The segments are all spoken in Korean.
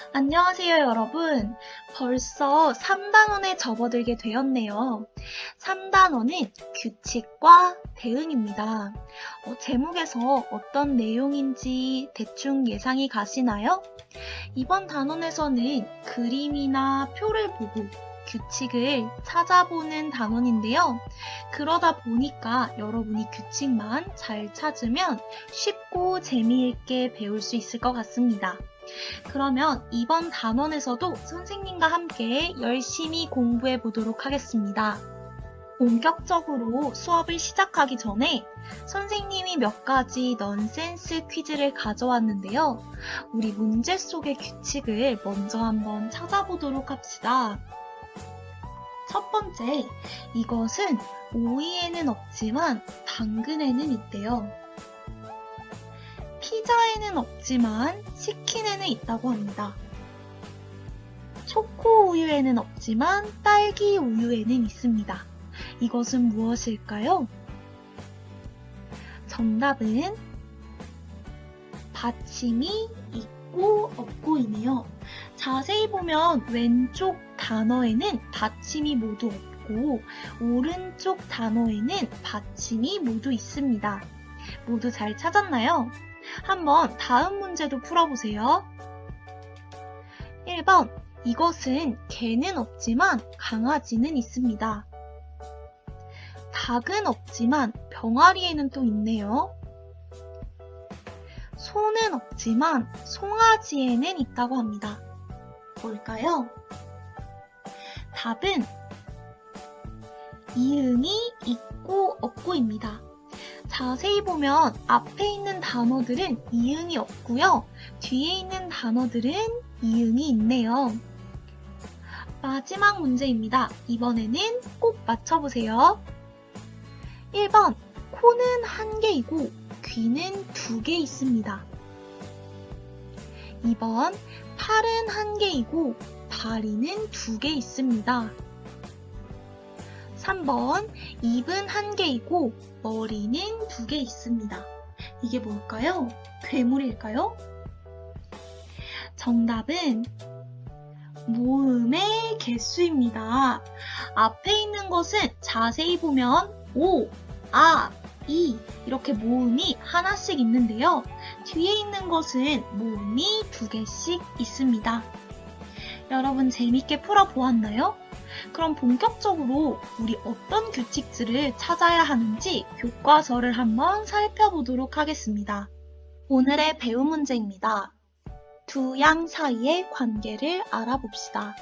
안녕하세요, 여러분. 벌써 3단원에 접어들게 되었네요. 3단원은 규칙과 대응입니다. 제목에서 어떤 내용인지 대충 예상이 가시나요? 이번 단원에서는 그림이나 표를 보고 규칙을 찾아보는 단원인데요. 그러다 보니까 여러분이 규칙만 잘 찾으면 쉽고 재미있게 배울 수 있을 것 같습니다. 그러면 이번 단원에서도 선생님과 함께 열심히 공부해 보도록 하겠습니다. 본격적으로 수업을 시작하기 전에 선생님이 몇 가지 넌센스 퀴즈를 가져왔는데요. 우리 문제 속의 규칙을 먼저 한번 찾아보도록 합시다. 첫 번째, 이것은 오이에는 없지만 당근에는 있대요. 피자에는 없지만 치킨에는 있다고 합니다. 초코 우유에는 없지만 딸기 우유에는 있습니다. 이것은 무엇일까요? 정답은 받침이 있고 없고이네요. 자세히 보면 왼쪽 단어에는 받침이 모두 없고 오른쪽 단어에는 받침이 모두 있습니다. 모두 잘 찾았나요? 한번 다음 문제도 풀어보세요. 1번, 이것은 개는 없지만 강아지는 있습니다. 닭은 없지만 병아리에는 또 있네요. 소는 없지만 송아지에는 있다고 합니다. 뭘까요? 답은 이응이 있고 없고입니다. 자세히 보면 앞에 있는 단어들은 이응이 없고요. 뒤에 있는 단어들은 이응이 있네요. 마지막 문제입니다. 이번에는 꼭 맞춰보세요. 1번, 코는 1개이고 귀는 2개 있습니다. 2번, 팔은 1개이고 다리는 2개 있습니다. 3번, 입은 1개이고 머리는 2개 있습니다. 이게 뭘까요? 괴물일까요? 정답은 모음의 개수입니다. 앞에 있는 것은 자세히 보면 오, 아, 이 이렇게 모음이 하나씩 있는데요. 뒤에 있는 것은 모음이 2개씩 있습니다. 여러분 재밌게 풀어보았나요? 그럼 본격적으로 우리 어떤 규칙들을 찾아야 하는지 교과서를 한번 살펴보도록 하겠습니다. 오늘의 배움 문제입니다. 두 양 사이의 관계를 알아봅시다.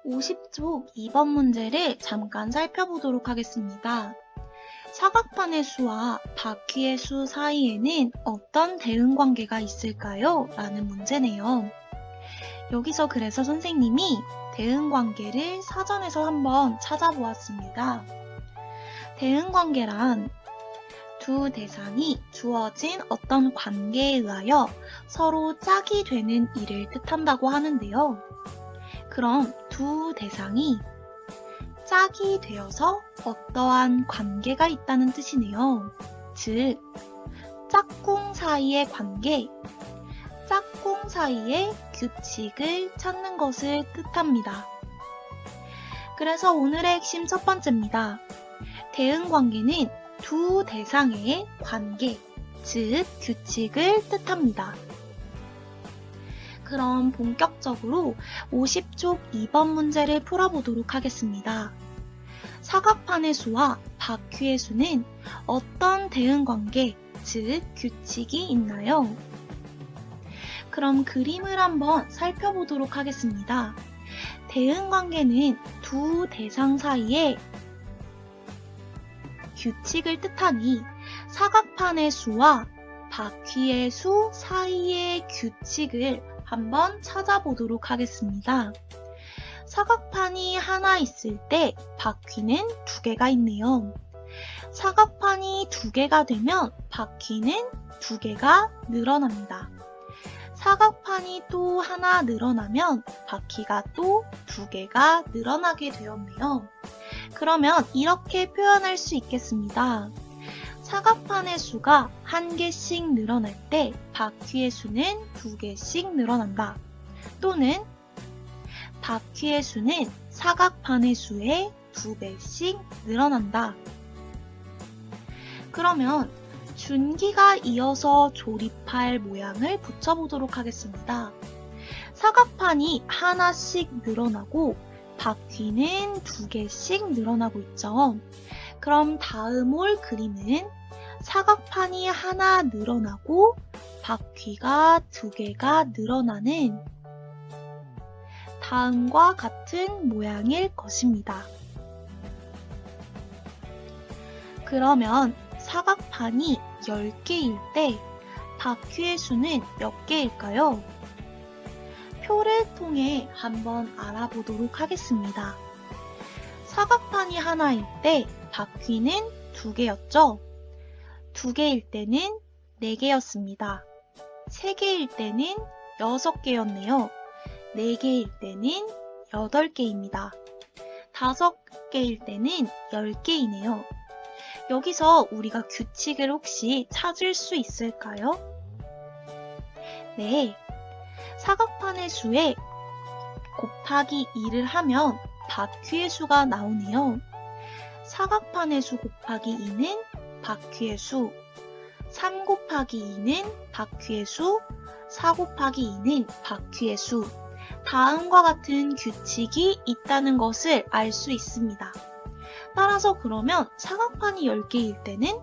50쪽 2번 문제를 잠깐 살펴보도록 하겠습니다. 사각판의 수와 바퀴의 수 사이에는 어떤 대응관계가 있을까요? 라는 문제네요. 여기서 그래서 선생님이 대응관계를 사전에서 한번 찾아보았습니다. 대응관계란 두 대상이 주어진 어떤 관계에 의하여 서로 짝이 되는 일을 뜻한다고 하는데요. 그럼 두 대상이 짝이 되어서 어떠한 관계가 있다는 뜻이네요. 즉, 짝꿍 사이의 관계, 짝꿍 사이의 규칙을 찾는 것을 뜻합니다. 그래서 오늘의 핵심 첫 번째입니다. 대응관계는 두 대상의 관계, 즉 규칙을 뜻합니다. 그럼 본격적으로 50쪽 2번 문제를 풀어보도록 하겠습니다. 사각판의 수와 바퀴의 수는 어떤 대응관계, 즉 규칙이 있나요? 그럼 그림을 한번 살펴보도록 하겠습니다. 대응관계는 두 대상 사이에 규칙을 뜻하니 사각판의 수와 바퀴의 수 사이의 규칙을 한번 찾아보도록 하겠습니다. 사각판이 하나 있을 때 바퀴는 2개가 있네요. 사각판이 2개가 되면 바퀴는 2개가 늘어납니다. 사각판이 또 하나 늘어나면 바퀴가 또 2개가 늘어나게 되었네요. 그러면 이렇게 표현할 수 있겠습니다. 사각판의 수가 1개씩 늘어날 때 바퀴의 수는 2개씩 늘어난다. 또는 바퀴의 수는 사각판의 수의 2배씩 늘어난다. 그러면 준기가 이어서 조립할 모양을 붙여보도록 하겠습니다. 사각판이 하나씩 늘어나고 바퀴는 2개씩 늘어나고 있죠. 그럼 다음 올 그림은 사각판이 하나 늘어나고 바퀴가 2개가 늘어나는 다음과 같은 모양일 것입니다. 그러면 사각판이 10개일 때 바퀴의 수는 몇 개일까요? 표를 통해 한번 알아보도록 하겠습니다. 사각판이 하나일 때 바퀴는 2개였죠? 2개일 때는 4개였습니다. 3개일 때는 6개였네요. 4개일 때는 8개입니다. 5개일 때는 10개이네요. 여기서 우리가 규칙을 혹시 찾을 수 있을까요? 네. 사각판의 수에 곱하기 2를 하면 바퀴의 수가 나오네요. 사각판의 수 곱하기 2는 바퀴의 수, 3 곱하기 2는 바퀴의 수, 4 곱하기 2는 바퀴의 수. 다음과 같은 규칙이 있다는 것을 알 수 있습니다. 따라서 그러면 사각판이 10개일 때는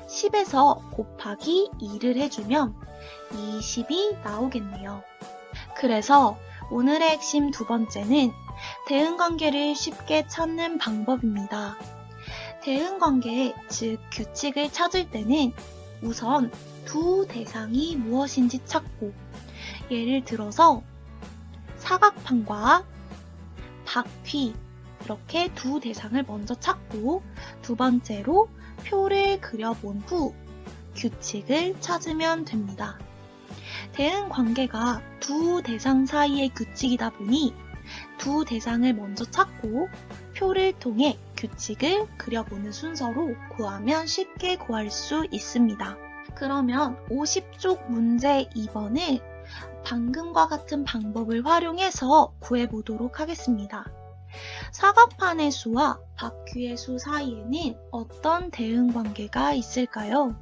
10에서 곱하기 2를 해주면 20이 나오겠네요. 그래서 오늘의 핵심 2번째는 대응관계를 쉽게 찾는 방법입니다. 대응관계, 즉 규칙을 찾을 때는 우선 두 대상이 무엇인지 찾고, 예를 들어서 사각판과 바퀴, 이렇게 두 대상을 먼저 찾고, 두 번째로 표를 그려본 후 규칙을 찾으면 됩니다. 대응 관계가 두 대상 사이의 규칙이다 보니 두 대상을 먼저 찾고 표를 통해 규칙을 그려보는 순서로 구하면 쉽게 구할 수 있습니다. 그러면 50쪽 문제 2번을 방금과 같은 방법을 활용해서 구해보도록 하겠습니다. 사각판의 수와 바퀴의 수 사이에는 어떤 대응 관계가 있을까요?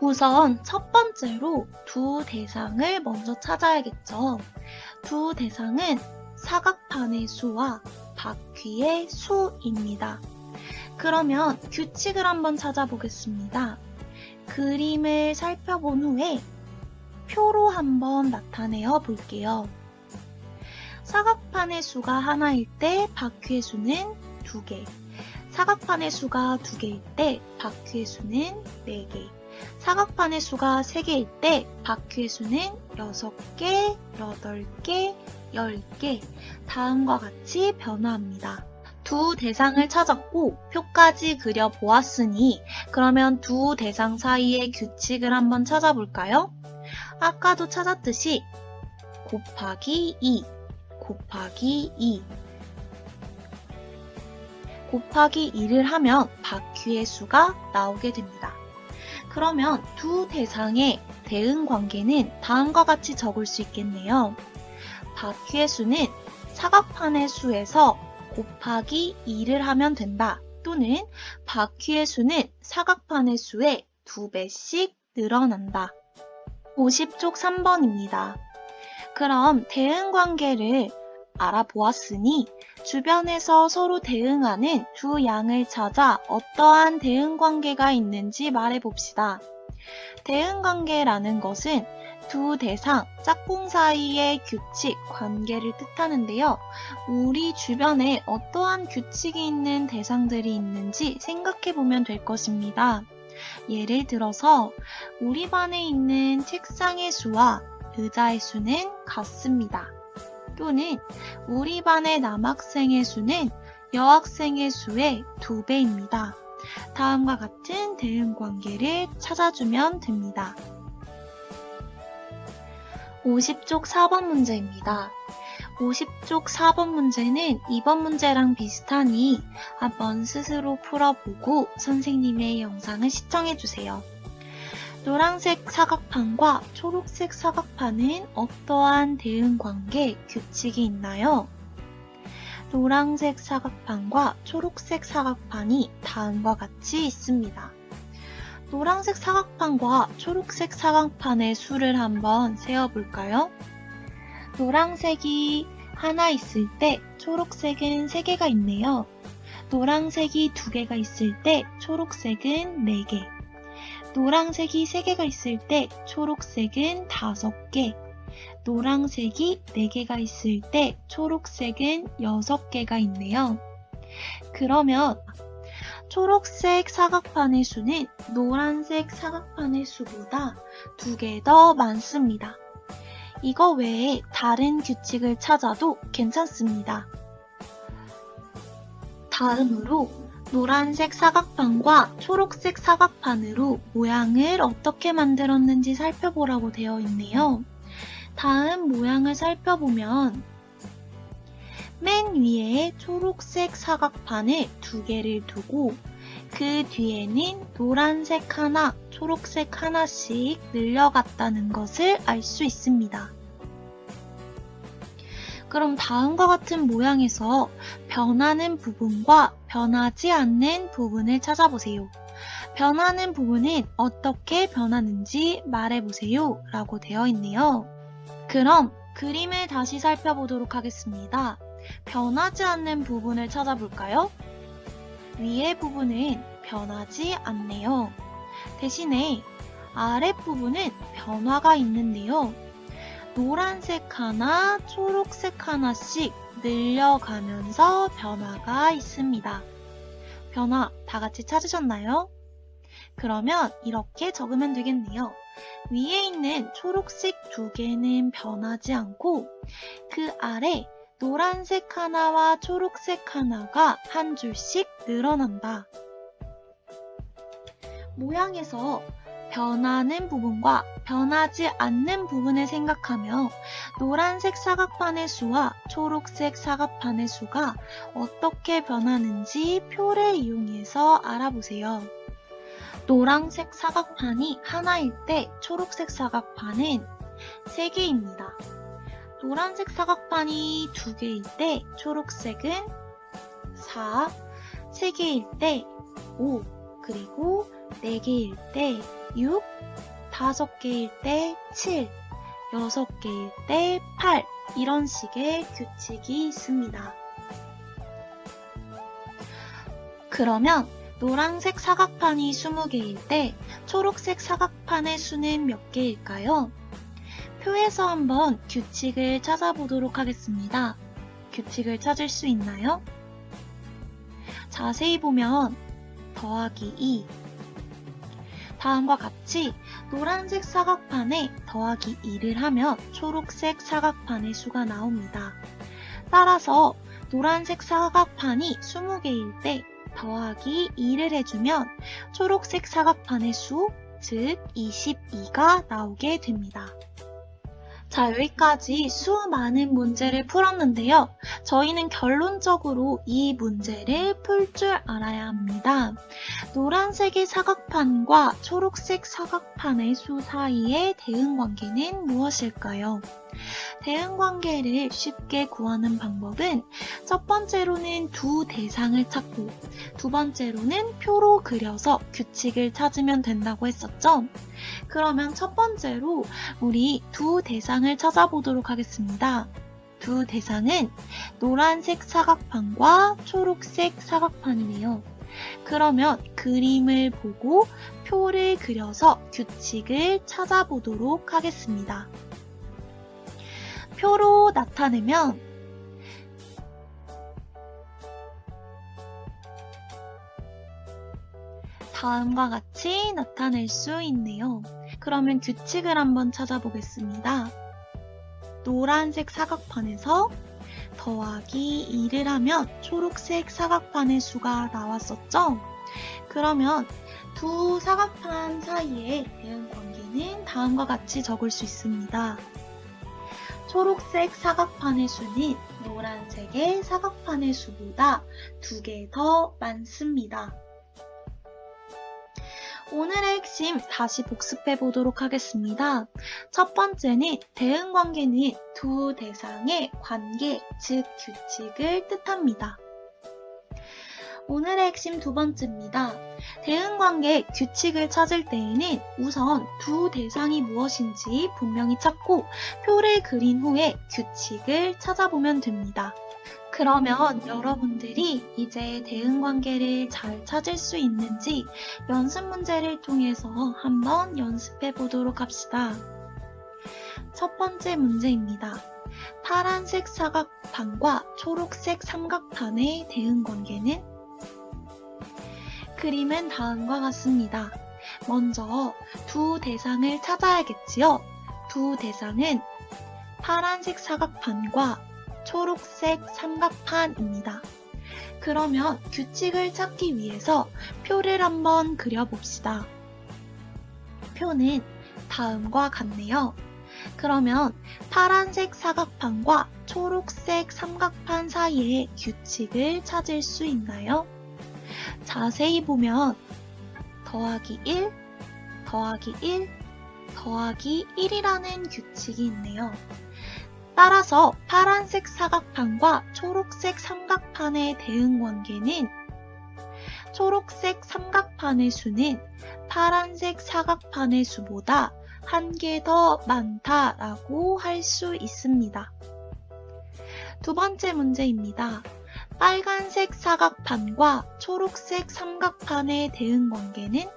우선 첫 번째로 두 대상을 먼저 찾아야겠죠. 두 대상은 사각판의 수와 바퀴의 수입니다. 그러면 규칙을 한번 찾아보겠습니다. 그림을 살펴본 후에 표로 한번 나타내어 볼게요. 사각판의 수가 하나일 때 바퀴의 수는 2개, 사각판의 수가 2개일 때 바퀴의 수는 4개, 사각판의 수가 3개일 때 바퀴의 수는 6개, 8개, 10개, 다음과 같이 변화합니다. 두 대상을 찾았고 표까지 그려보았으니 그러면 두 대상 사이의 규칙을 한번 찾아볼까요? 아까도 찾았듯이 곱하기 2, 곱하기 2, 곱하기 2를 하면 바퀴의 수가 나오게 됩니다. 그러면 두 대상의 대응 관계는 다음과 같이 적을 수 있겠네요. 바퀴의 수는 사각판의 수에서 곱하기 2를 하면 된다. 또는 바퀴의 수는 사각판의 수의 2배씩 늘어난다. 50쪽 3번입니다. 그럼 대응 관계를 알아보았으니 주변에서 서로 대응하는 두 양을 찾아 어떠한 대응 관계가 있는지 말해봅시다. 대응 관계라는 것은 두 대상, 짝꿍 사이의 규칙, 관계를 뜻하는데요. 우리 주변에 어떠한 규칙이 있는 대상들이 있는지 생각해보면 될 것입니다. 예를 들어서 우리 반에 있는 책상의 수와 의자의 수는 같습니다. 또는 우리 반의 남학생의 수는 여학생의 수의 2배입니다. 다음과 같은 대응 관계를 찾아주면 됩니다. 50쪽 4번 문제입니다. 50쪽 4번 문제는 2번 문제랑 비슷하니 한번 스스로 풀어보고 선생님의 영상을 시청해주세요. 노란색 사각판과 초록색 사각판은 어떠한 대응관계, 규칙이 있나요? 노란색 사각판과 초록색 사각판이 다음과 같이 있습니다. 노란색 사각판과 초록색 사각판의 수를 한번 세어볼까요? 노란색이 하나 있을 때 초록색은 3개가 있네요. 노란색이 2개가 있을 때 초록색은 4개. 노란색이 3개가 있을 때 초록색은 5개. 노란색이 4개가 있을 때 초록색은 6개가 있네요. 그러면 초록색 사각판의 수는 노란색 사각판의 수보다 2개 더 많습니다. 이거 외에 다른 규칙을 찾아도 괜찮습니다. 다음으로 노란색 사각판과 초록색 사각판으로 모양을 어떻게 만들었는지 살펴보라고 되어 있네요. 다음 모양을 살펴보면 맨 위에 초록색 사각판을 2개를 두고 그 뒤에는 노란색 하나, 초록색 하나씩 늘려갔다는 것을 알 수 있습니다. 그럼 다음과 같은 모양에서 변하는 부분과 변하지 않는 부분을 찾아보세요. 변하는 부분은 어떻게 변하는지 말해보세요 라고 되어 있네요. 그럼 그림을 다시 살펴보도록 하겠습니다. 변하지 않는 부분을 찾아볼까요? 위의 부분은 변하지 않네요. 대신에 아랫부분은 변화가 있는데요. 노란색 하나, 초록색 하나씩 늘려가면서 변화가 있습니다. 변화 다 같이 찾으셨나요? 그러면 이렇게 적으면 되겠네요. 위에 있는 초록색 2개는 변하지 않고 그 아래 노란색 하나와 초록색 하나가 한 줄씩 늘어난다. 모양에서 변하는 부분과 변하지 않는 부분을 생각하며 노란색 사각판의 수와 초록색 사각판의 수가 어떻게 변하는지 표를 이용해서 알아보세요. 노란색 사각판이 하나일 때 초록색 사각판은 3개입니다. 노란색 사각판이 2개일 때 초록색은 4, 3개일 때 5, 그리고 4개일 때 6, 5개일 때 7, 6개일 때 8 이런 식의 규칙이 있습니다. 그러면 노란색 사각판이 20개일 때 초록색 사각판의 수는 몇 개일까요? 표에서 한번 규칙을 찾아보도록 하겠습니다. 규칙을 찾을 수 있나요? 자세히 보면 더하기 2. 다음과 같이 노란색 사각판에 더하기 2를 하면 초록색 사각판의 수가 나옵니다. 따라서 노란색 사각판이 20개일 때 더하기 2를 해주면 초록색 사각판의 수, 즉 22가 나오게 됩니다. 자, 여기까지 수많은 문제를 풀었는데요. 저희는 결론적으로 이 문제를 풀 줄 알아야 합니다. 노란색의 사각판과 초록색 사각판의 수 사이의 대응관계는 무엇일까요? 대응관계를 쉽게 구하는 방법은 첫 번째로는 두 대상을 찾고 두 번째로는 표로 그려서 규칙을 찾으면 된다고 했었죠? 그러면 첫 번째로 우리 두 대상을 찾아보도록 하겠습니다. 두 대상은 노란색 사각판과 초록색 사각판이네요. 그러면 그림을 보고 표를 그려서 규칙을 찾아보도록 하겠습니다. 표로 나타내면 다음과 같이 나타낼 수 있네요. 그러면 규칙을 한번 찾아보겠습니다. 노란색 사각판에서 더하기 2를 하면 초록색 사각판의 수가 나왔었죠? 그러면 두 사각판 사이의 대응관계는 다음과 같이 적을 수 있습니다. 초록색 사각판의 수는 노란색의 사각판의 수보다 2개 더 많습니다. 오늘의 핵심 다시 복습해 보도록 하겠습니다. 첫 번째는 대응관계는 두 대상의 관계, 즉 규칙을 뜻합니다. 오늘의 핵심 두 번째입니다. 대응관계 규칙을 찾을 때에는 우선 두 대상이 무엇인지 분명히 찾고 표를 그린 후에 규칙을 찾아보면 됩니다. 그러면 여러분들이 이제 대응관계를 잘 찾을 수 있는지 연습 문제를 통해서 한번 연습해 보도록 합시다. 첫 번째 문제입니다. 파란색 사각판과 초록색 삼각판의 대응관계는? 그림은 다음과 같습니다. 먼저 두 대상을 찾아야겠지요. 두 대상은 파란색 사각판과 초록색 삼각판입니다. 그러면 규칙을 찾기 위해서 표를 한번 그려봅시다. 표는 다음과 같네요. 그러면 파란색 사각판과 초록색 삼각판 사이의 규칙을 찾을 수 있나요? 자세히 보면 더하기 1, 더하기 1, 더하기 1이라는 규칙이 있네요. 따라서 파란색 사각판과 초록색 삼각판의 대응관계는 초록색 삼각판의 수는 파란색 사각판의 수보다 1개 더 많다라고 할 수 있습니다. 두 번째 문제입니다. 빨간색 사각판과 초록색 삼각판의 대응관계는?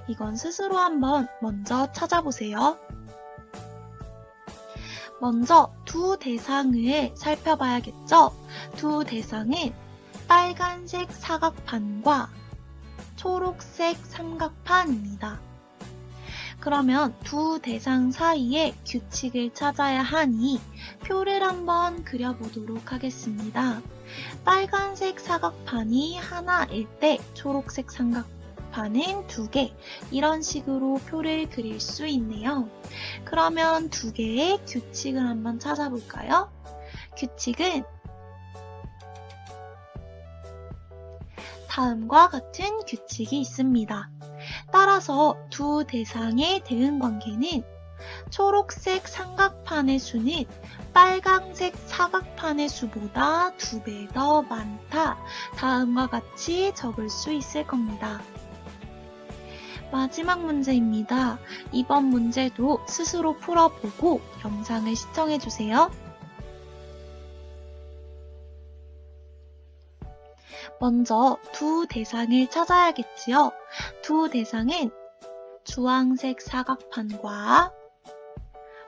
이건 스스로 한번 먼저 찾아보세요. 먼저 두 대상을 살펴봐야겠죠? 두 대상은 빨간색 사각판과 초록색 삼각판입니다. 그러면 두 대상 사이의 규칙을 찾아야 하니 표를 한번 그려보도록 하겠습니다. 빨간색 사각판이 하나일 때 초록색 삼각판은 2개, 이런 식으로 표를 그릴 수 있네요. 그러면 2개의 규칙을 한번 찾아볼까요? 규칙은 다음과 같은 규칙이 있습니다. 따라서 두 대상의 대응관계는 초록색 삼각판의 수는 빨간색 사각판의 수보다 2배 더 많다. 다음과 같이 적을 수 있을 겁니다. 마지막 문제입니다. 이번 문제도 스스로 풀어보고 영상을 시청해주세요. 먼저 두 대상을 찾아야겠지요. 두 대상은 주황색 사각판과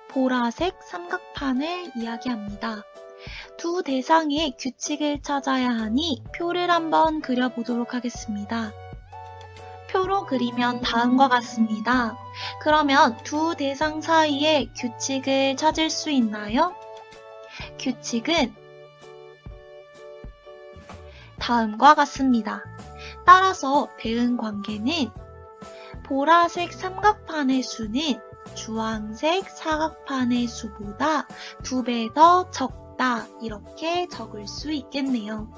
보라색 삼각판을 이야기합니다. 두 대상의 규칙을 찾아야 하니 표를 한번 그려보도록 하겠습니다. 표로 그리면 다음과 같습니다. 그러면 두 대상 사이의 규칙을 찾을 수 있나요? 규칙은 다음과 같습니다. 따라서 대응관계는 보라색 삼각판의 수는 주황색 사각판의 수보다 2배 더 적다. 이렇게 적을 수 있겠네요.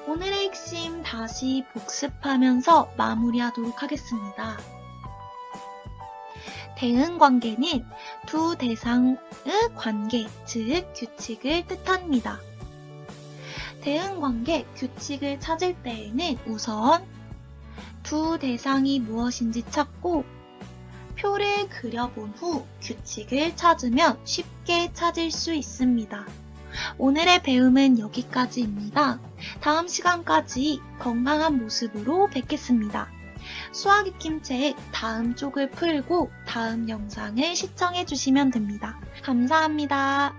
오늘의 핵심 다시 복습하면서 마무리하도록 하겠습니다. 대응관계는 두 대상의 관계, 즉 규칙을 뜻합니다. 대응관계 규칙을 찾을 때에는 우선 두 대상이 무엇인지 찾고 표를 그려본 후 규칙을 찾으면 쉽게 찾을 수 있습니다. 오늘의 배움은 여기까지입니다. 다음 시간까지 건강한 모습으로 뵙겠습니다. 수학 익힘책 다음 쪽을 풀고 다음 영상을 시청해 주시면 됩니다. 감사합니다.